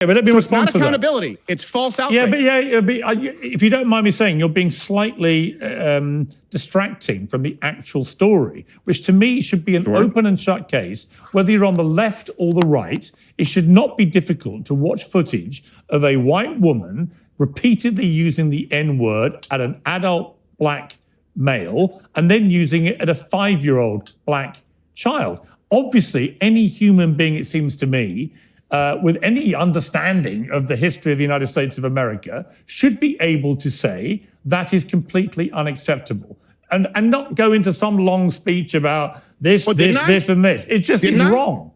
Yeah, but let me respond it's not accountability. It's false outrage. Yeah, but if you don't mind me saying, you're being slightly distracting from the actual story, which to me should be an open and shut case. Whether you're on the left or the right, it should not be difficult to watch footage of a white woman repeatedly using the N-word at an adult black male and then using it at a 5-year-old black child. Obviously, any human being, it seems to me, with any understanding of the history of the United States of America, should be able to say that is completely unacceptable and not go into some long speech about this, this, and this. It just is wrong.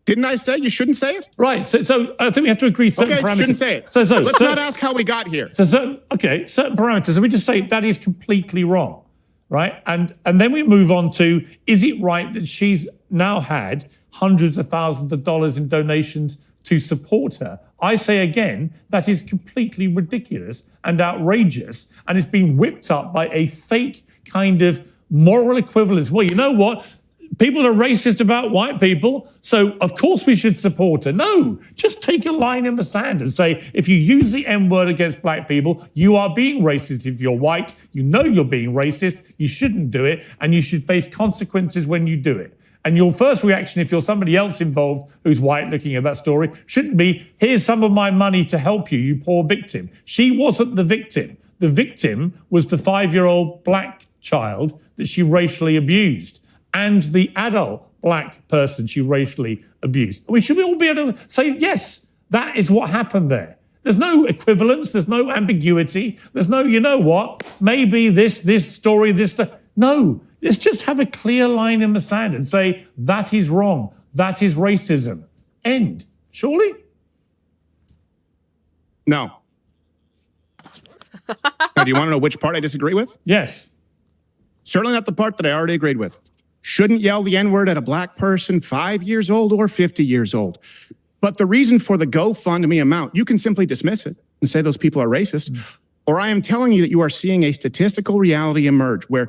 Didn't I say you shouldn't say it? Right. So I think we have to agree certain parameters. Shouldn't say it. So let's not ask how we got here. So certain parameters. So we just say that is completely wrong. Right. And then we move on to, is it right that she's now had hundreds of thousands of dollars in donations to support her? I say again, that is completely ridiculous and outrageous. And it's been whipped up by a fake kind of moral equivalence. Well, you know what? People are racist about white people, so of course we should support her. No, just take a line in the sand and say, if you use the N-word against black people, you are being racist. If you're white, you know you're being racist, you shouldn't do it, and you should face consequences when you do it. And your first reaction, if you're somebody else involved who's white looking at that story, shouldn't be, here's some of my money to help you, you poor victim. She wasn't the victim. The victim was the 5-year-old black child that she racially abused, and the adult black person she racially abused. We should all be able to say, yes, that is what happened there. There's no equivalence, there's no ambiguity, there's no, you know what, maybe this story, no, let's just have a clear line in the sand and say, that is wrong, that is racism. End. Surely? No. Now, do you want to know which part I disagree with? Yes. Certainly not the part that I already agreed with. Shouldn't yell the N-word at a black person 5 years old or 50 years old. But the reason for the GoFundMe amount, you can simply dismiss it and say those people are racist. Or I am telling you that you are seeing a statistical reality emerge where,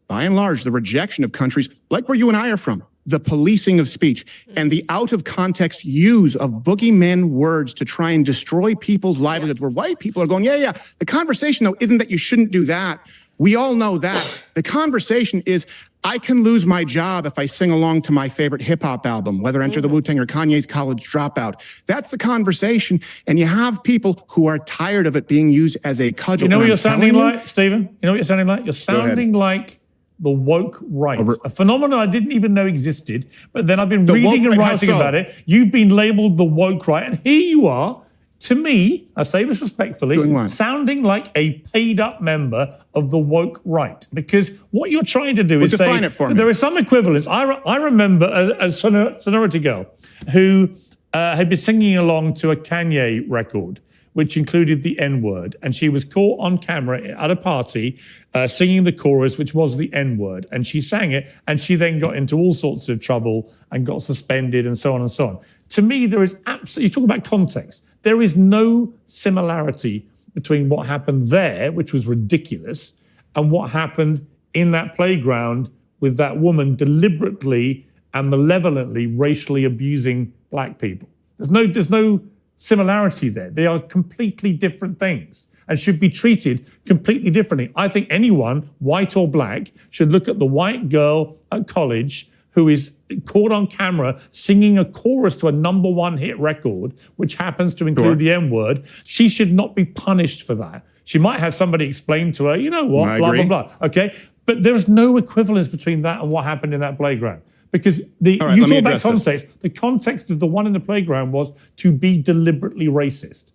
by and large, the rejection of countries like where you and I are from, the policing of speech, and the out-of-context use of boogeyman words to try and destroy people's livelihoods, where white people are going, yeah. The conversation, though, isn't that you shouldn't do that. We all know that. The conversation is, I can lose my job if I sing along to my favorite hip-hop album, whether Enter the Wu-Tang or Kanye's College Dropout. That's the conversation. And you have people who are tired of it being used as a cudgel. You know what you're sounding like, Stephen? You know what you're sounding like? You're sounding like the woke right, a phenomenon I didn't even know existed, but then I've been reading and writing about it. You've been labeled the woke right, and here you are, to me, I say this respectfully, sounding like a paid-up member of the woke right. Because what you're trying to do is say that there is some equivalence. I remember a sonority girl who had been singing along to a Kanye record, which included the N-word, and she was caught on camera at a party singing the chorus, which was the N-word, and she sang it, and she then got into all sorts of trouble and got suspended and so on and so on. To me, there is absolutely, you talk about context, there is no similarity between what happened there, which was ridiculous, and what happened in that playground with that woman deliberately and malevolently racially abusing black people. There's no similarity there. They are completely different things and should be treated completely differently. I think anyone, white or black, should look at the white girl at college who is caught on camera singing a chorus to a #1 hit record, which happens to include the N-word. She should not be punished for that. She might have somebody explain to her, you know what, blah, blah, okay? But there's no equivalence between that and what happened in that playground. Because you talk about context, the context of the one in the playground was to be deliberately racist.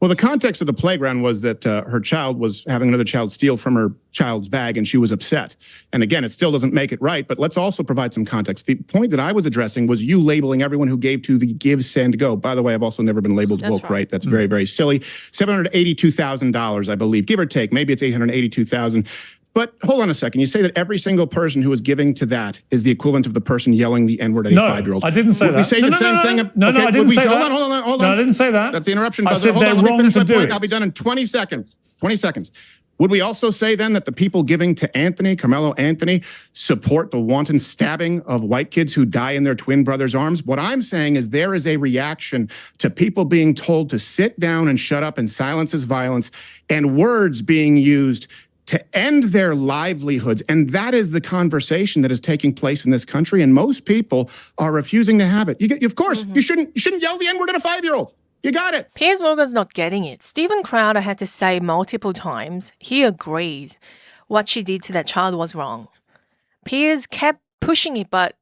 Well, the context of the playground was that her child was having another child steal from her child's bag, and she was upset. And again, it still doesn't make it right, but let's also provide some context. The point that I was addressing was you labeling everyone who gave to the Give, Send, Go. By the way, I've also never been labeled woke, right? That's very, very silly. $782,000, I believe, give or take. Maybe it's $882,000. But hold on a second. You say that every single person who is giving to that is the equivalent of the person yelling the N-word at a 5-year-old. I didn't say that. We say the same thing. No, I didn't say that. Hold on. No, I didn't say that. That's the interruption. I said they're wrong to do it. I'll be done in 20 seconds. 20 seconds. Would we also say then that the people giving to Carmelo Anthony, support the wanton stabbing of white kids who die in their twin brothers' arms? What I'm saying is there is a reaction to people being told to sit down and shut up and silence is violence, and words being used to end their livelihoods. And that is the conversation that is taking place in this country. And most people are refusing to have it. Of course, you shouldn't yell the N-word at a 5-year-old. You got it. Piers Morgan's not getting it. Steven Crowder had to say multiple times he agrees what she did to that child was wrong. Piers kept pushing it, but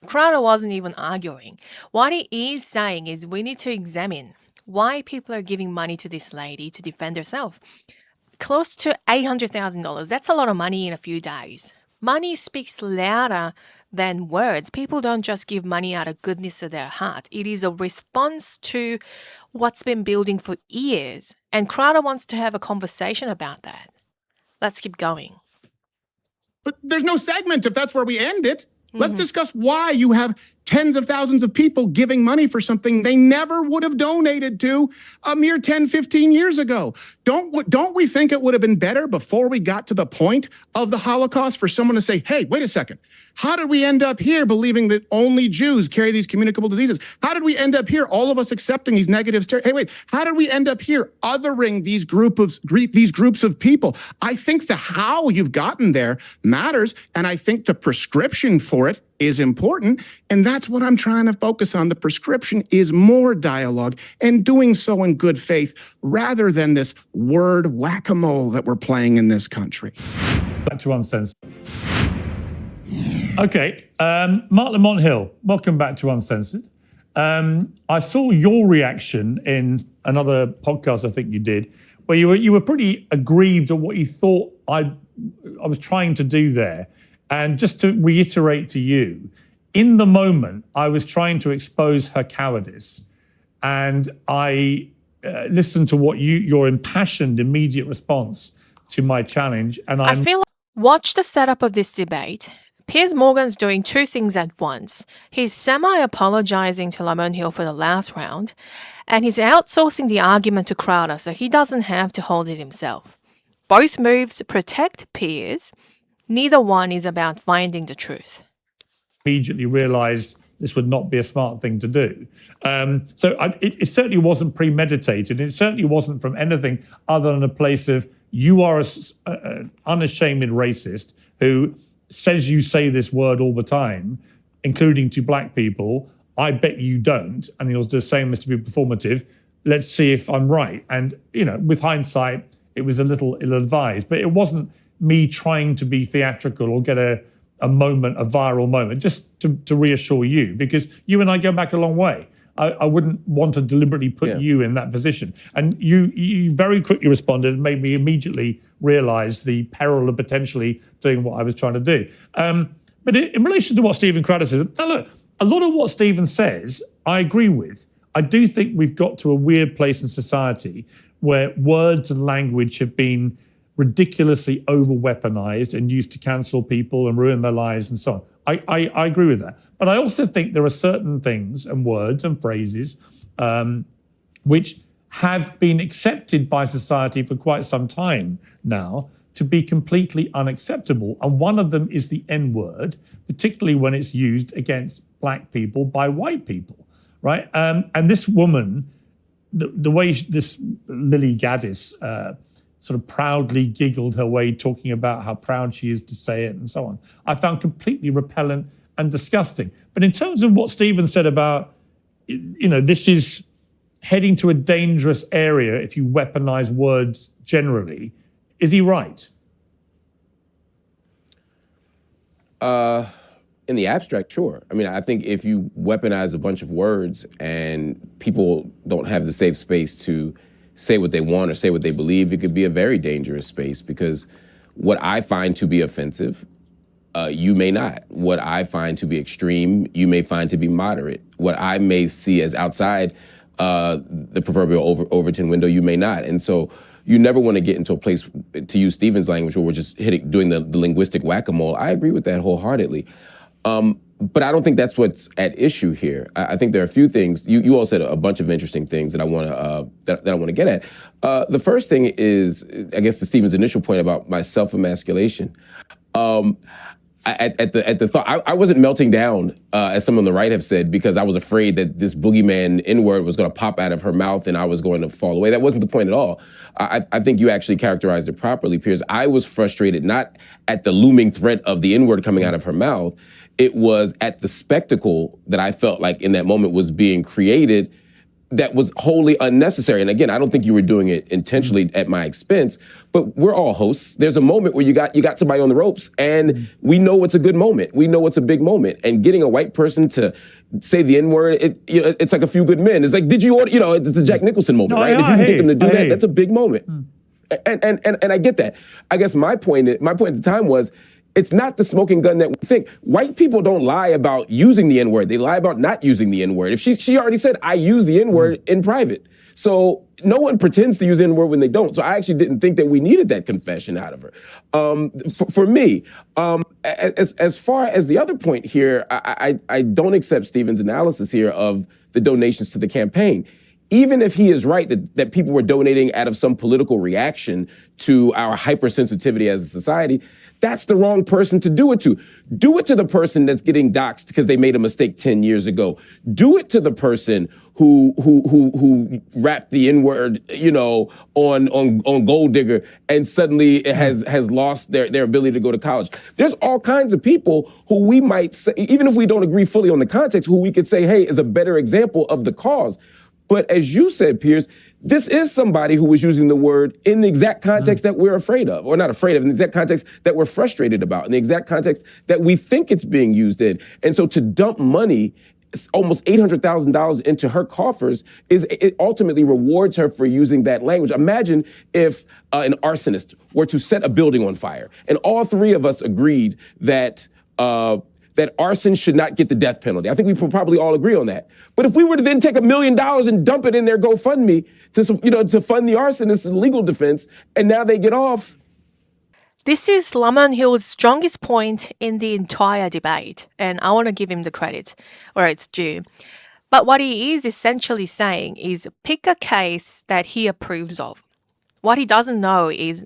Crowder wasn't even arguing. What he is saying is we need to examine why people are giving money to this lady to defend herself. Close to $800,000. That's a lot of money in a few days. Money speaks louder than words. People don't just give money out of goodness of their heart. It is a response to what's been building for years. And Crowder wants to have a conversation about that. Let's keep going. But there's no segment if that's where we end it. Let's discuss why you have tens of thousands of people giving money for something they never would have donated to a mere 10, 15 years ago. Don't we think it would have been better before we got to the point of the Holocaust for someone to say, hey, wait a second. How did we end up here believing that only Jews carry these communicable diseases? How did we end up here, all of us accepting these negative stereotypes? Hey, wait, how did we end up here othering these groups of people? I think the how you've gotten there matters, and I think the prescription for it is important, and that's what I'm trying to focus on. The prescription is more dialogue and doing so in good faith rather than this word whack-a-mole that we're playing in this country. Back to Uncensored. Okay, Mark Lamont Hill, welcome back to Uncensored. I saw your reaction in another podcast I think you did, where you were pretty aggrieved at what you thought I was trying to do there. And just to reiterate to you, in the moment, I was trying to expose her cowardice. And I listened to your impassioned, immediate response to my challenge. And I feel like, watch the setup of this debate. Piers Morgan's doing two things at once. He's semi-apologizing to Lamont Hill for the last round, and he's outsourcing the argument to Crowder so he doesn't have to hold it himself. Both moves protect Piers. Neither one is about finding the truth. Immediately realized this would not be a smart thing to do. It certainly wasn't premeditated. It certainly wasn't from anything other than a place of you are an unashamed racist who says you say this word all the time, including to black people. I bet you don't. And he was just saying this to be performative. Let's see if I'm right. And, with hindsight, it was a little ill-advised, but it wasn't me trying to be theatrical or get a viral moment, just to reassure you, because you and I go back a long way. I wouldn't want to deliberately put you in that position. And you very quickly responded and made me immediately realize the peril of potentially doing what I was trying to do. But in relation to what Steven Crowder says, now look, a lot of what Steven says, I agree with. I do think we've got to a weird place in society where words and language have been ridiculously over-weaponized and used to cancel people and ruin their lives and so on. I agree with that. But I also think there are certain things and words and phrases which have been accepted by society for quite some time now to be completely unacceptable. And one of them is the N-word, particularly when it's used against black people by white people, right? And this woman, the way this Lily Gaddis sort of proudly giggled her way, talking about how proud she is to say it and so on, I found completely repellent and disgusting. But in terms of what Steven said about, this is heading to a dangerous area if you weaponize words generally, is he right? In the abstract, sure. I mean, I think if you weaponize a bunch of words and people don't have the safe space to say what they want or say what they believe, it could be a very dangerous space, because what I find to be offensive, you may not. What I find to be extreme, you may find to be moderate. What I may see as outside the proverbial Overton window, you may not. And so you never want to get into a place, to use Steven's language, where we're just doing the linguistic whack-a-mole. I agree with that wholeheartedly. But I don't think that's what's at issue here. I think there are a few things. You all said a bunch of interesting things that I want to that I want to get at. The first thing is, I guess, to Stephen's initial point about my self-emasculation. At the thought, I wasn't melting down, as some on the right have said, because I was afraid that this boogeyman N-word was going to pop out of her mouth and I was going to fall away. That wasn't the point at all. I think you actually characterized it properly, Piers. I was frustrated not at the looming threat of the N-word coming out of her mouth. It was at the spectacle that I felt like in that moment was being created that was wholly unnecessary. And again, I don't think you were doing it intentionally at my expense, but we're all hosts. There's a moment where you got somebody on the ropes, and we know it's a good moment. We know it's a big moment. And getting a white person to say the N-word, it's like a Few Good Men. It's like, did you order, it's a Jack Nicholson moment, right? If you can get them to do that, that's a big moment. And I get that. I guess my point at the time was, it's not the smoking gun that we think. White people don't lie about using the N-word. They lie about not using the N-word. If she already said, I use the N-word in private. So no one pretends to use the N-word when they don't. So I actually didn't think that we needed that confession out of her. For me, as far as the other point here, I don't accept Stephen's analysis here of the donations to the campaign. Even if he is right that people were donating out of some political reaction to our hypersensitivity as a society, that's the wrong person to do it to. Do it to the person that's getting doxxed because they made a mistake 10 years ago. Do it to the person who rapped the N-word, on Gold Digger and suddenly it has lost their ability to go to college. There's all kinds of people who we might say, even if we don't agree fully on the context, who we could say, hey, is a better example of the cause. But as you said, Piers, this is somebody who was using the word in the exact context that we're afraid of, or not afraid of, in the exact context that we're frustrated about, in the exact context that we think it's being used in. And so to dump money, almost $800,000 into her coffers, it ultimately rewards her for using that language. Imagine if an arsonist were to set a building on fire, and all three of us agreed that arson should not get the death penalty. I think we probably all agree on that. But if we were to then take $1 million and dump it in their GoFundMe to fund the arsonist's legal defense, and now they get off. This is Lamont Hill's strongest point in the entire debate, and I want to give him the credit where it's due. But what he is essentially saying is pick a case that he approves of. What he doesn't know is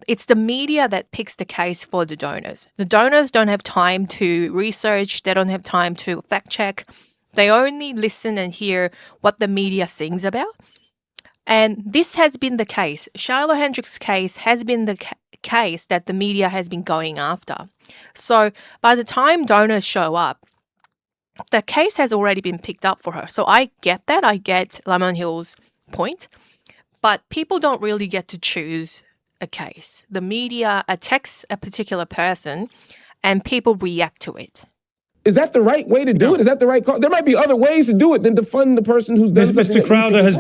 it's the media that picks the case for the donors. The donors don't have time to research. They don't have time to fact check. They only listen and hear what the media sings about. And this has been the case. Shiloh Hendricks' case has been the case that the media has been going after. So by the time donors show up, the case has already been picked up for her. So I get that. I get Lamont Hill's point. But people don't really get to choose a case. The media attacks a particular person and people react to it. Is that the right way to do it? Is that the right call? There might be other ways to do it than to fund the person who's done Mr. Crowder has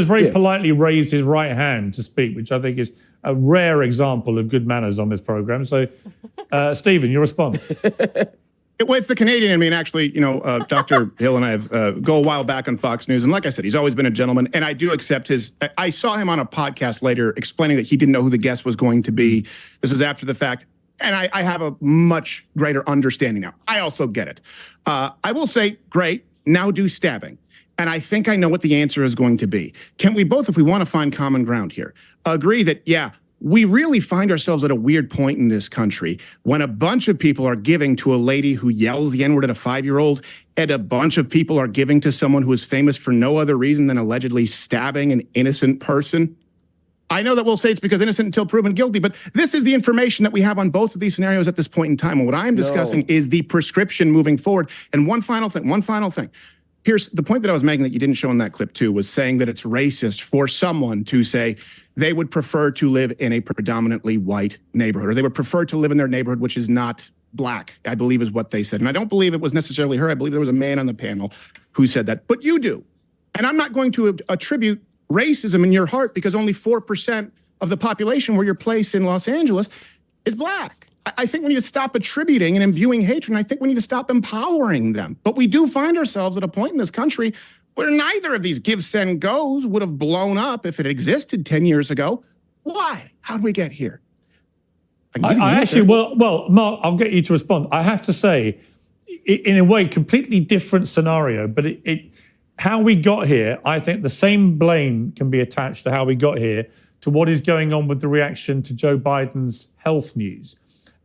very politely raised his right hand to speak, which I think is a rare example of good manners on this program. So, Stephen, your response. Well, it's the Canadian in me, and actually, Dr. Hill and I have go a while back on Fox News, and like I said, he's always been a gentleman, and I do accept his. I saw him on a podcast later explaining that he didn't know who the guest was going to be. This is after the fact, and I have a much greater understanding now. I also get it. I will say, great, now do stabbing. And I think I know what the answer is going to be. Can we both, if we want to find common ground here, agree that, yeah, we really find ourselves at a weird point in this country when a bunch of people are giving to a lady who yells the N-word at a 5-year-old, and a bunch of people are giving to someone who is famous for no other reason than allegedly stabbing an innocent person? I know that we'll say it's because innocent until proven guilty, but this is the information that we have on both of these scenarios at this point in time. And what I'm discussing is the prescription moving forward. And one final thing. Here's the point that I was making that you didn't show in that clip too, was saying that it's racist for someone to say they would prefer to live in a predominantly white neighborhood, or they would prefer to live in their neighborhood, which is not black, I believe is what they said. And I don't believe it was necessarily her. I believe there was a man on the panel who said that, but you do. And I'm not going to attribute racism in your heart because only 4% of the population where you're placed in Los Angeles is black. I think we need to stop attributing and imbuing hatred, and I think we need to stop empowering them. But we do find ourselves at a point in this country where neither of these give, send, goes would have blown up if it existed 10 years ago. Why? How'd we get here? I actually, well, Mark, I'll get you to respond. I have to say, in a way, completely different scenario. But how we got here, I think the same blame can be attached to how we got here to what is going on with the reaction to Joe Biden's health news.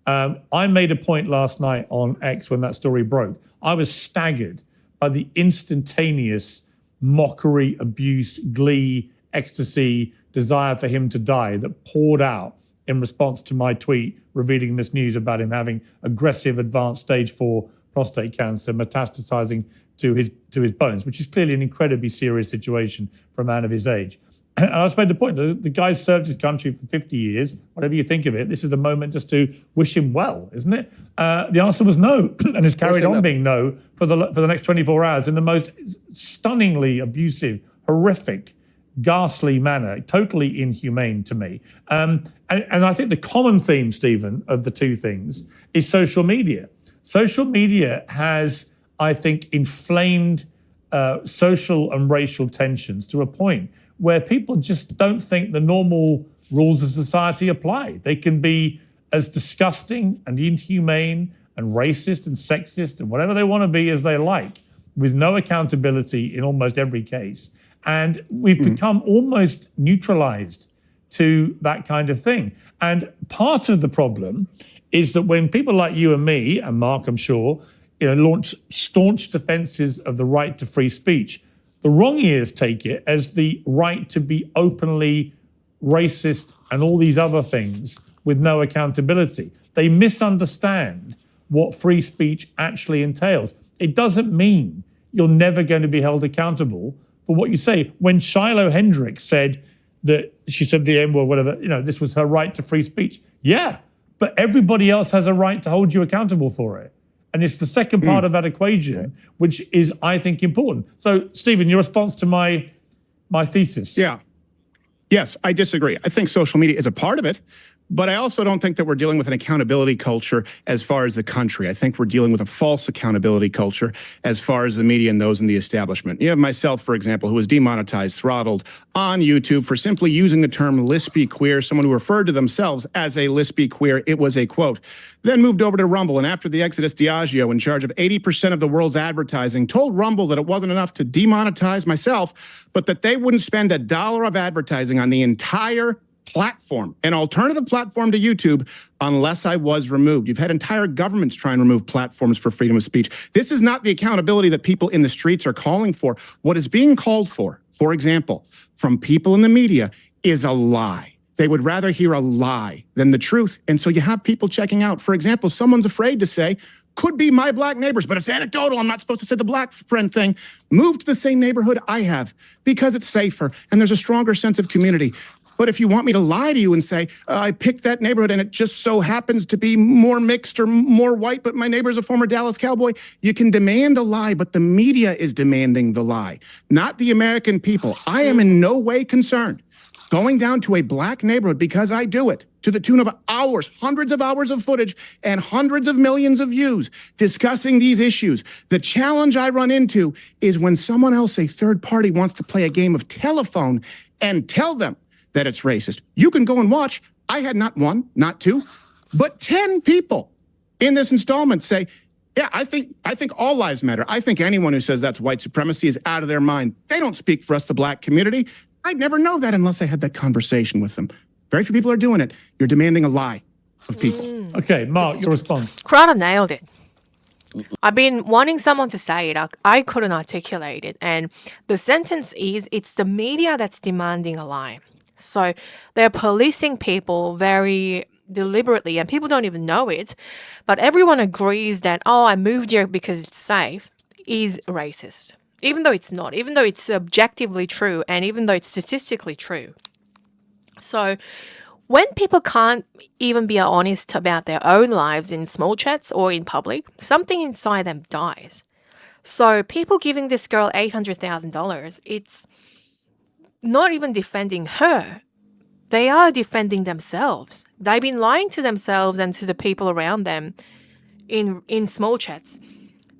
I made a point last night on X when that story broke. I was staggered by the instantaneous mockery, abuse, glee, ecstasy, desire for him to die that poured out in response to my tweet revealing this news about him having aggressive advanced stage 4 prostate cancer metastasizing to his bones, which is clearly an incredibly serious situation for a man of his age. And I just made the point, the guy's served his country for 50 years, whatever you think of it, this is the moment just to wish him well, isn't it? The answer was no, and has carried on being no for the next 24 hours in the most stunningly abusive, horrific, ghastly manner, totally inhumane to me. And I think the common theme, Stephen, of the two things is social media. Social media has, I think, inflamed social and racial tensions to a point where people just don't think the normal rules of society apply. They can be as disgusting and inhumane and racist and sexist and whatever they want to be as they like, with no accountability in almost every case. And we've become almost neutralized to that kind of thing. And part of the problem is that when people like you and me, and Mark, I'm sure, launch staunch defenses of the right to free speech, the wrong ears take it as the right to be openly racist and all these other things with no accountability. They misunderstand what free speech actually entails. It doesn't mean you're never going to be held accountable for what you say. When Shiloh Hendricks said that she said the N-word, whatever, this was her right to free speech. Yeah, but everybody else has a right to hold you accountable for it. And it's the second part of that equation, which is, I think, important. So, Stephen, your response to my thesis. Yeah. Yes, I disagree. I think social media is a part of it, but I also don't think that we're dealing with an accountability culture as far as the country. I think we're dealing with a false accountability culture as far as the media and those in the establishment. You have myself, for example, who was demonetized, throttled on YouTube for simply using the term lesbian queer, someone who referred to themselves as a lesbian queer. It was a quote. Then moved over to Rumble, and after the Exodus Diageo, in charge of 80% of the world's advertising, told Rumble that it wasn't enough to demonetize myself, but that they wouldn't spend $1 of advertising on the entire platform, an alternative platform to YouTube, unless I was removed. You've had entire governments try and remove platforms for freedom of speech. This is not the accountability that people in the streets are calling for. What is being called for example, from people in the media, is a lie. They would rather hear a lie than the truth. And so you have people checking out. For example, someone's afraid to say, could be my black neighbors, but it's anecdotal. I'm not supposed to say the black friend thing. Move to the same neighborhood I have because it's safer and there's a stronger sense of community. But if you want me to lie to you and say, I picked that neighborhood and it just so happens to be more mixed or more white, but my neighbor's a former Dallas Cowboy, you can demand a lie, but the media is demanding the lie, not the American people. I am in no way concerned going down to a black neighborhood because I do it to the tune of hours, hundreds of hours of footage and hundreds of millions of views discussing these issues. The challenge I run into is when someone else, a third party, wants to play a game of telephone and tell them that it's racist. You can go and watch. I had not one, not two, but 10 people in this installment say, yeah, I think all lives matter. I think anyone who says that's white supremacy is out of their mind. They don't speak for us, the black community. I'd never know that unless I had that conversation with them. Very few people are doing it. You're demanding a lie of people. Okay, Mark, your response. Crowder nailed it. I've been wanting someone to say it. I couldn't articulate it. And the sentence is, it's the media that's demanding a lie. So they're policing people very deliberately, and people don't even know it. But everyone agrees that, I moved here because it's safe, is racist. Even though it's not, even though it's objectively true, and even though it's statistically true. So when people can't even be honest about their own lives in small chats or in public, something inside them dies. So people giving this girl $800,000, it's not even defending her. They are defending themselves. They've been lying to themselves and to the people around them in small chats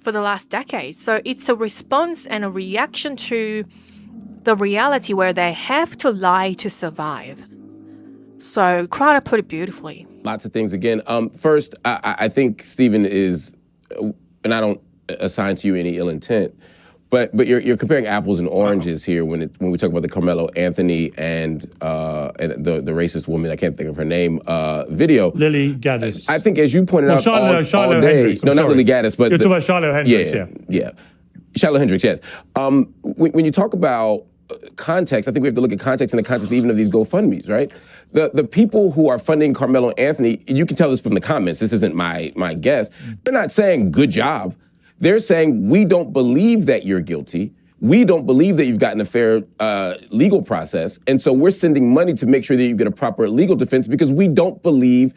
for the last decade. So it's a response and a reaction to the reality where they have to lie to survive. So Crowder put it beautifully. Lots of things. Again, first, I think Stephen is and I don't assign to you any ill intent, but you're comparing apples and oranges here when we talk about the Carmelo Anthony and the racist woman, I can't think of her name, video. Lily Gaddis. I think, as you pointed out, Charlotte all day. Hendricks. No, not Lily Gaddis, but you're talking about Charlotte Hendricks. Yeah. Charlotte Hendricks. Yes. When you talk about context, I think we have to look at context in the context even of these GoFundMes, right? The people who are funding Carmelo Anthony, you can tell this from the comments. This isn't my guess. They're not saying good job. They're saying, we don't believe that you're guilty. We don't believe that you've gotten a fair legal process. And so we're sending money to make sure that you get a proper legal defense because we don't believe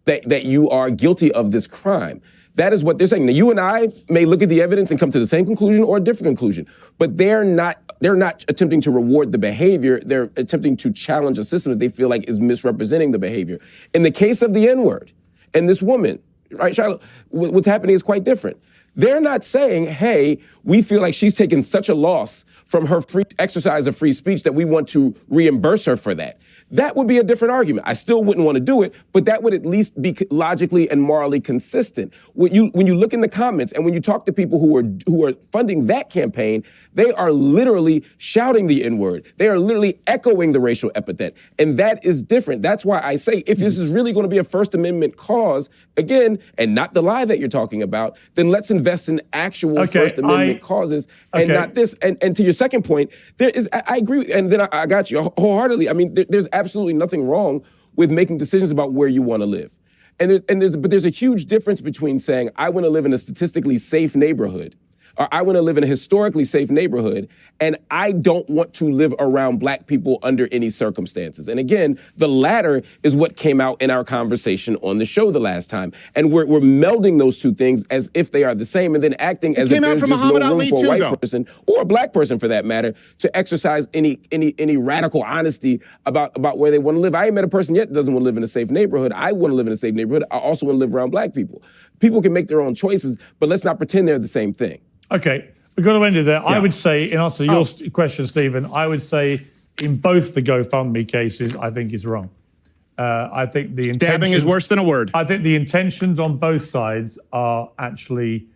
that you are guilty of this crime. That is what they're saying. Now, you and I may look at the evidence and come to the same conclusion or a different conclusion, but they're not attempting to reward the behavior. They're attempting to challenge a system that they feel like is misrepresenting the behavior. In the case of the N-word and this woman, right, Charlotte, what's happening is quite different. They're not saying, hey, we feel like she's taken such a loss from her free exercise of free speech that we want to reimburse her for that. That would be a different argument. I still wouldn't want to do it, but that would at least be logically and morally consistent. When you look in the comments and when you talk to people who are funding that campaign, they are literally shouting the N-word. They are literally echoing the racial epithet. And that is different. That's why I say if this is really going to be a First Amendment cause, again, and not the lie that you're talking about, then let's invest in actual First Amendment causes and not this. And to your second point, I agree, and then I got you wholeheartedly. I mean, there's absolutely nothing wrong with making decisions about where you want to live. But there's a huge difference between saying, I want to live in a statistically safe neighborhood, or I want to live in a historically safe neighborhood, and I don't want to live around black people under any circumstances. And again, the latter is what came out in our conversation on the show the last time. And we're melding those two things as if they are the same and then acting as if there's just no room for a white person or a black person for that matter to exercise any radical honesty about where they want to live. I ain't met a person yet that doesn't want to live in a safe neighborhood. I want to live in a safe neighborhood. I also want to live around black people. People can make their own choices, but let's not pretend they're the same thing. Okay, we've got to end it there. Yeah. I would say, in answer to your question, Stephen, I would say in both the GoFundMe cases, I think it's wrong. I think the intentions... Stabbing is worse than a word. I think the intentions on both sides are actually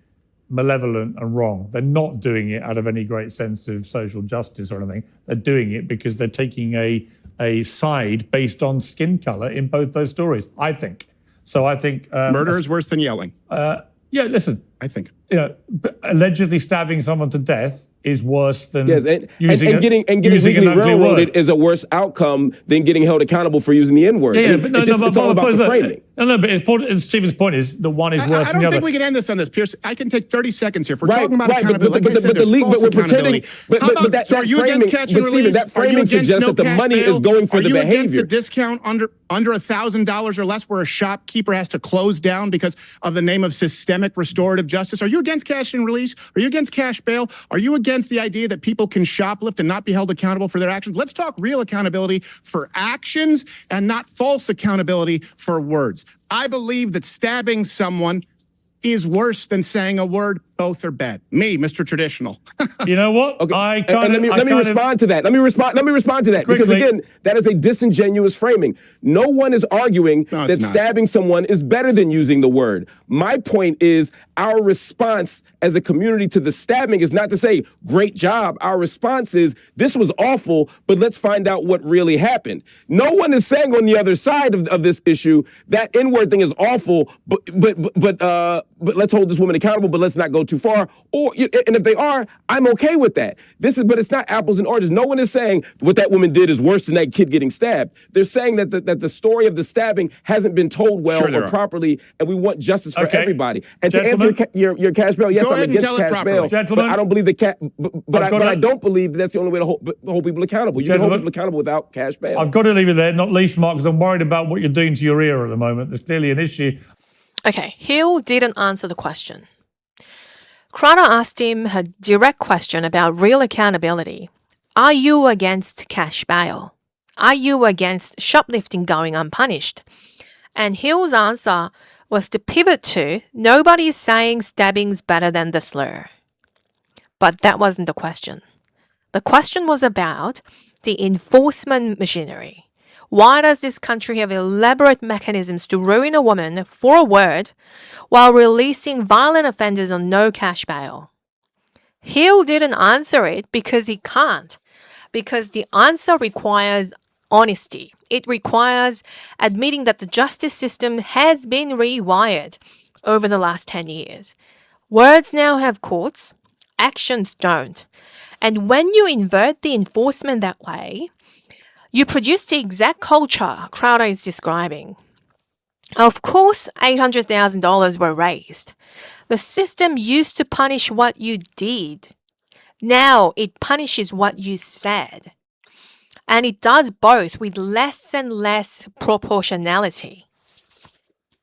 malevolent and wrong. They're not doing it out of any great sense of social justice or anything. They're doing it because they're taking a side based on skin color in both those stories, I think. So I think... murder is worse than yelling. Yeah, listen. I think. Allegedly stabbing someone to death is worse than getting legally railroaded is a worse outcome than getting held accountable for using the N-word. Yeah, but it's all about the framing. No, but Stephen's point is the one is worse than the other. I don't think we can end this on this, Piers. I can take 30 seconds here. If we're talking about accountability, but are you against catch and release? That framing suggests that the money is going for the behavior. Are you against the discount under $1,000 or less where a shopkeeper has to close down because of the name of systemic restorative justice? Are you against cash and release? Are you against cash bail? Are you against the idea that people can shoplift and not be held accountable for their actions? Let's talk real accountability for actions and not false accountability for words. I believe that stabbing someone is worse than saying a word. Both are bad. Me, Mr. Traditional. You know what? Okay. Let me respond to that. Let me respond to that. Quickly. Because again, that is a disingenuous framing. No one is arguing that stabbing someone is better than using the word. My point is our response as a community to the stabbing is not to say, great job. Our response is, this was awful, but let's find out what really happened. No one is saying on the other side of this issue, that N-word thing is awful, but let's hold this woman accountable, but let's not go too far. And if they are, I'm okay with that. But it's not apples and oranges. No one is saying what that woman did is worse than that kid getting stabbed. They're saying that the story of the stabbing hasn't been told well or properly, and we want justice for everybody. And to answer your cash bail, yes, I'm against cash bail. But I don't believe I don't believe that's the only way to hold people accountable. You can hold people accountable without cash bail. I've got to leave it there, not least, Mark, because I'm worried about what you're doing to your ear at the moment. There's clearly an issue. Okay, Hill didn't answer the question. Crowder asked him a direct question about real accountability. Are you against cash bail? Are you against shoplifting going unpunished? And Hill's answer was to pivot to, nobody is saying stabbing's better than the slur. But that wasn't the question. The question was about the enforcement machinery. Why does this country have elaborate mechanisms to ruin a woman for a word while releasing violent offenders on no cash bail? Hill didn't answer it because he can't, because the answer requires honesty. It requires admitting that the justice system has been rewired over the last 10 years. Words now have courts, actions don't. And when you invert the enforcement that way, you produce the exact culture Crowder is describing. Of course, $800,000 were raised. The system used to punish what you did. Now it punishes what you said. And it does both with less and less proportionality.